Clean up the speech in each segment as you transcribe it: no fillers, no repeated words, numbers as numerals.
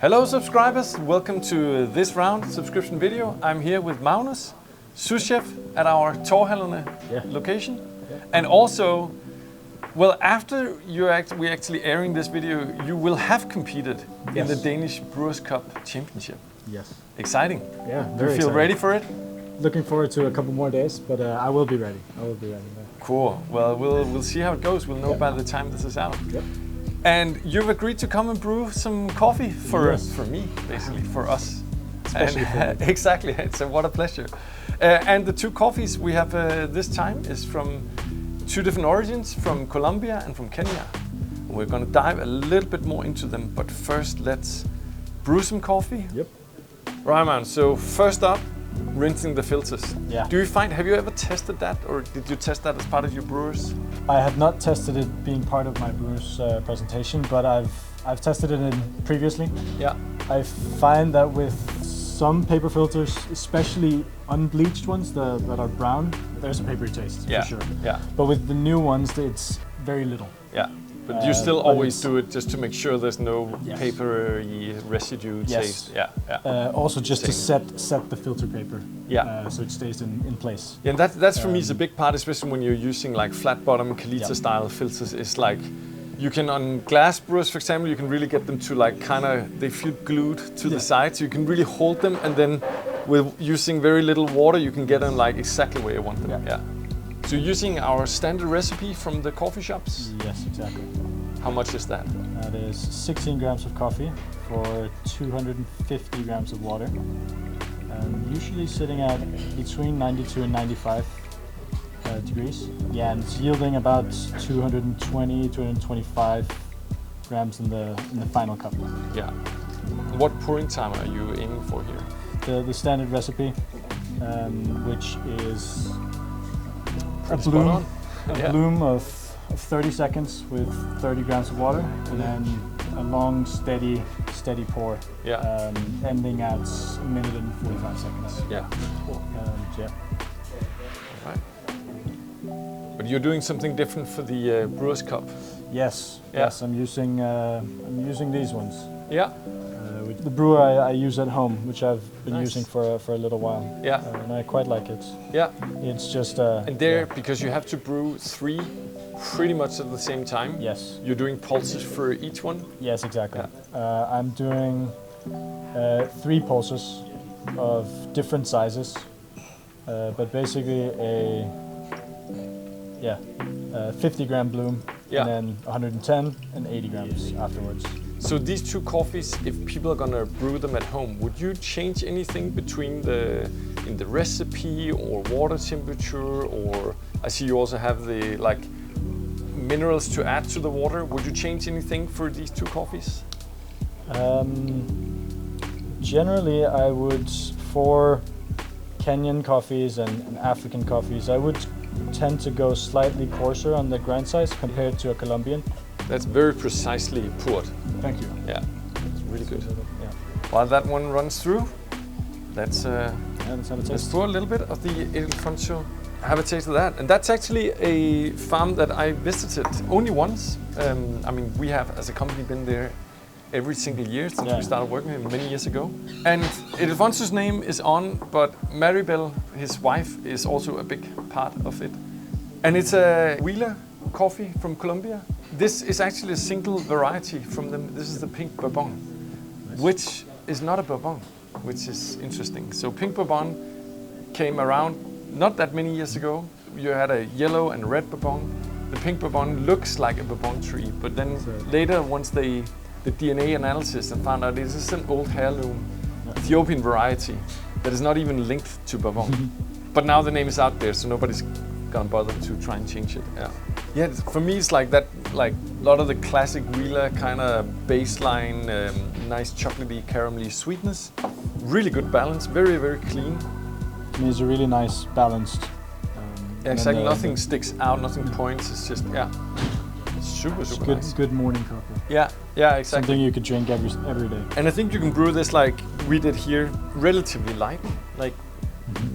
Hello subscribers, welcome to this round subscription video. I'm here with Magnus, sous chef at our Torhallene location. Yeah. And also, well, after we're actually airing this video, you will have competed in the Danish Brewers Cup Championship. Yes. Exciting. Yeah, Do you feel ready for it? Looking forward to a couple more days, but I will be ready. Cool. Well, we'll see how it goes. We'll know by the time this is out. Yep. And you've agreed to come and brew some coffee for me, basically, for us. Especially for me. Exactly, so what a pleasure. And the two coffees we have this time is from two different origins, from Colombia and from Kenya. We're going to dive a little bit more into them, but first let's brew some coffee. Yep. Right, man, so first up, rinsing the filters. Yeah. Have you ever tested that, or did you test that as part of your brewers? I have not tested it being part of my brewer's presentation, but I've tested it previously. Yeah. I find that with some paper filters, especially unbleached ones that are brown, there's a papery taste for sure. Yeah. But with the new ones, it's very little. Yeah. But you still always do it just to make sure there's no papery residue taste. Yeah. Also just to set the filter paper. Yeah. So it stays in place. Yeah, and that's for me is a big part, especially when you're using like flat bottom Kalita style filters. It's like you can on glass brewers, for example, you can really get them to like they feel glued to the side, so you can really hold them, and then with using very little water, you can get them like exactly where you want them. Yeah. So using our standard recipe from the coffee shops? Yes, exactly. How much is that? That is 16 grams of coffee for 250 grams of water. Usually sitting at between 92 and 95 degrees. Yeah, and it's yielding about 220, 225 grams in the final cup. Yeah. What pouring time are you aiming for here? The standard recipe, which is a bloom of 30 seconds with 30 grams of water, and then a long, steady pour, ending at a minute and 45 seconds. Yeah. Yeah. All right. But you're doing something different for the Brewers Cup. Yes. Yeah. Yes. I'm using these ones. Yeah. The brewer I use at home, which I've been using for a little while. Yeah. And I quite like it. Yeah. It's just and because you have to brew 3 pretty much at the same time. Yes. You're doing pulses for each one? Yes, exactly. Yeah. I'm doing 3 pulses of different sizes, but basically a 50 gram bloom, and then 110 and 80 grams afterwards. So these two coffees, if people are gonna brew them at home, would you change anything between in the recipe or water temperature, or I see you also have the minerals to add to the water. Would you change anything for these two coffees? Generally, I would, for Kenyan coffees and African coffees, I would tend to go slightly coarser on the grind size compared to a Colombian. That's very precisely poured. Thank you. Yeah, it's really good. Yeah. While that one runs through, let's pour a little bit of the Edilfonso. Have a taste of that. And that's actually a farm that I visited only once. I mean, we have, as a company, been there every single year since we started working with him many years ago. And Edilfonso's name is on, but Maribel, his wife, is also a big part of it. And it's a wheeler coffee from Colombia. This is actually a single variety from them. This is the Pink Bourbon, which is not a Bourbon, which is interesting. So Pink Bourbon came around not that many years ago. You had a yellow and red Bourbon. The Pink Bourbon looks like a Bourbon tree, but then later, once the DNA analysis and found out this is an old heirloom Ethiopian variety that is not even linked to Bourbon. But now the name is out there, so nobody's gonna bother to try and change it. Yeah, for me it's like that, like a lot of the classic wheeler kind of baseline, nice chocolatey, caramelly sweetness. Really good balance, very, very clean. I mean, it's a really nice balanced. Exactly, nothing sticks out, nothing points. It's just super good, nice. Good morning coffee. Yeah, exactly. Something you could drink every day. And I think you can brew this like we did here, relatively light, like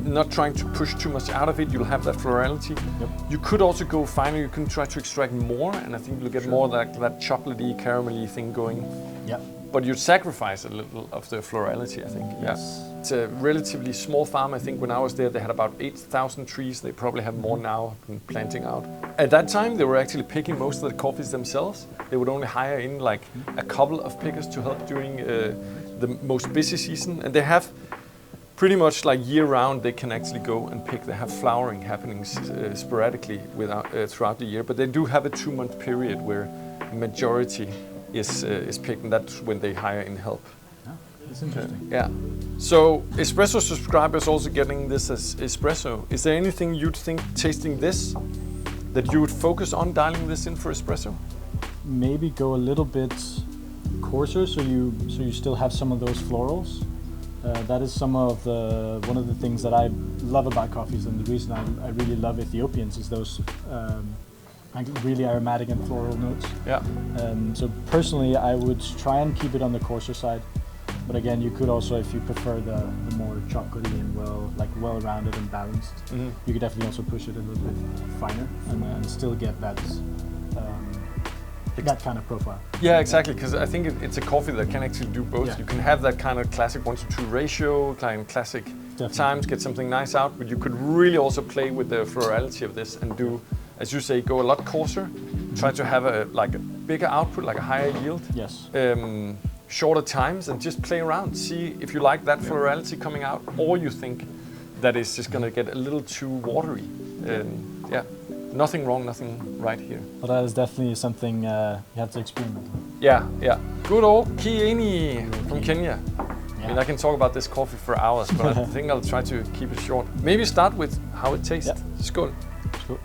not trying to push too much out of it. You'll have that florality. Yep. You could also go finer. You can try to extract more, and I think you'll get more that chocolatey, caramelly thing going. Yeah. but you sacrifice a little of the florality, I think. Yes. Yeah. It's a relatively small farm. I think when I was there, they had about 8,000 trees. They probably have more now and planting out. At that time, they were actually picking most of the coffees themselves. They would only hire in like a couple of pickers to help during the most busy season. And they have pretty much like year-round, they can actually go and pick. They have flowering happening sporadically throughout the year, but they do have a 2-month period where majority is picked, and that's when they hire in help. Oh, that's interesting. Yeah. So espresso subscribers also getting this as espresso. Is there anything you'd think tasting this that you would focus on dialing this in for espresso? Maybe go a little bit coarser, so you still have some of those florals. That is one of the things that I love about coffees, and the reason I really love Ethiopians is those really aromatic and floral notes. Yeah. So personally, I would try and keep it on the coarser side, but again, you could also, if you prefer the more chocolatey and well-rounded and balanced, you could definitely also push it a little bit finer and still get that kind of profile. Yeah, exactly, because I think it's a coffee that can actually do both. Yeah. You can have that kind of classic 1-to-2 ratio, kind of classic times, get something nice out, but you could really also play with the florality of this and do, as you say, go a lot coarser, try to have a bigger output, like a higher yield. Yes. Shorter times, and just play around. See if you like that florality coming out, or you think that it's just going to get a little too watery. Yeah. Nothing wrong, nothing right here. Well, that is definitely something you have to experiment with. Yeah, yeah. Good old Kieni from Kenya. Yeah. I mean, I can talk about this coffee for hours, but I think I'll try to keep it short. Maybe start with how it tastes. Yeah. Skål. Skål.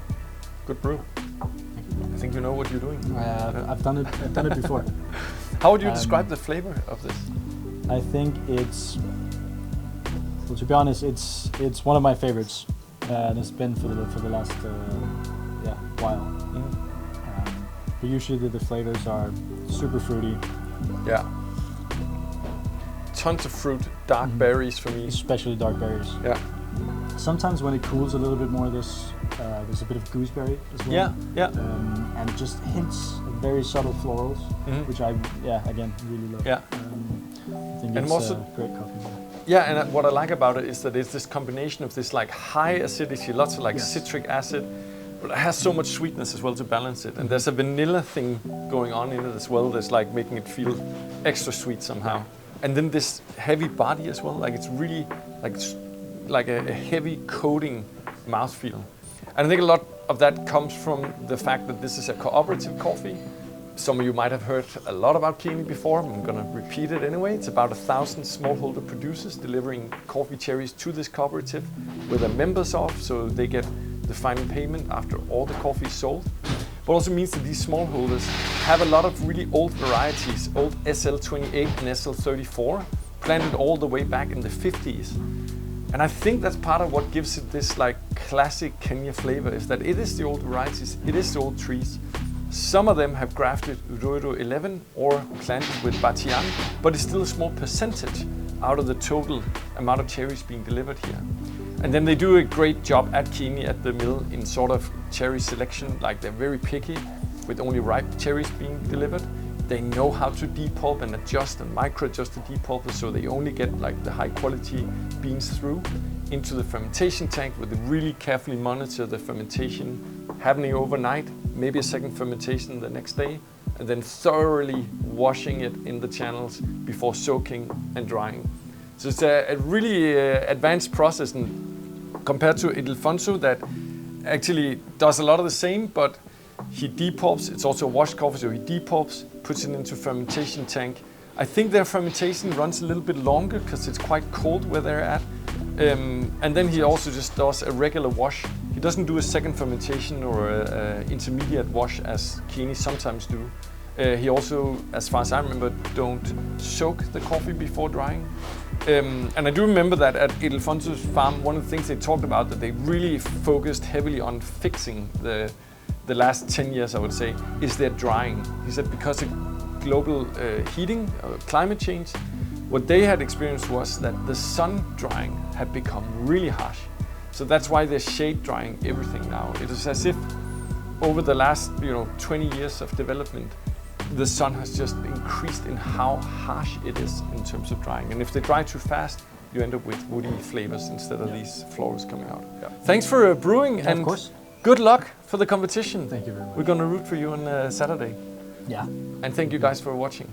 Good brew. I think you know what you're doing. I've done it before. How would you describe the flavor of this? I think well, to be honest, it's one of my favorites, and it's been for the last while. But usually the flavors are super fruity. Yeah. Tons of fruit, dark berries for me. Especially dark berries. Yeah. Sometimes when it cools a little bit more, there's a bit of gooseberry as well. Yeah, yeah. And just hints of very subtle florals, which I again really love. Yeah. I think it's a great coffee. Yeah, and what I like about it is that it's this combination of this like high acidity, lots of citric acid, but it has so much sweetness as well to balance it. And there's a vanilla thing going on in it as well that's like making it feel extra sweet somehow. And then this heavy body as well, like it's really like a heavy coating mouthfeel. And I think a lot of that comes from the fact that this is a cooperative coffee. Some of you might have heard a lot about Kieni before. I'm going to repeat it anyway. It's about 1,000 smallholder producers delivering coffee cherries to this cooperative where they're members of, so they get the final payment after all the coffee is sold. But also means that these smallholders have a lot of really old varieties, old SL28 and SL34, planted all the way back in the 50s. And I think that's part of what gives it this like classic Kenya flavor, is that it is the old varieties, it is the old trees. Some of them have grafted Uruero 11 or planted with Batian, but it's still a small percentage out of the total amount of cherries being delivered here. And then they do a great job at Kieni, at the mill, in sort of cherry selection. Like they're very picky with only ripe cherries being delivered. They know how to depulp and adjust and micro-adjust the depulper, so they only get like the high quality beans through into the fermentation tank, where they really carefully monitor the fermentation happening overnight, maybe a second fermentation the next day, and then thoroughly washing it in the channels before soaking and drying. So it's a really advanced process, and compared to Edilfonso that actually does a lot of the same, but he depulps. It's also a washed coffee, so he depulps, puts it into fermentation tank. I think their fermentation runs a little bit longer because it's quite cold where they're at. And then he also just does a regular wash. He doesn't do a second fermentation or an intermediate wash as Kieni sometimes do. He also, as far as I remember, don't soak the coffee before drying. And I do remember that at Edilfonso's farm, one of the things they talked about that they really focused heavily on fixing the last 10 years, I would say, is their drying. He said because of global heating, climate change, what they had experienced was that the sun drying had become really harsh. So that's why they're shade drying everything now. It is as if over the last 20 years of development, the sun has just increased in how harsh it is in terms of drying. And if they dry too fast, you end up with woody flavors instead of these florals coming out. Yeah. Thanks for brewing, and of course. Good luck for the competition. Thank you very much. We're going to root for you on Saturday. Yeah. And thank you guys for watching.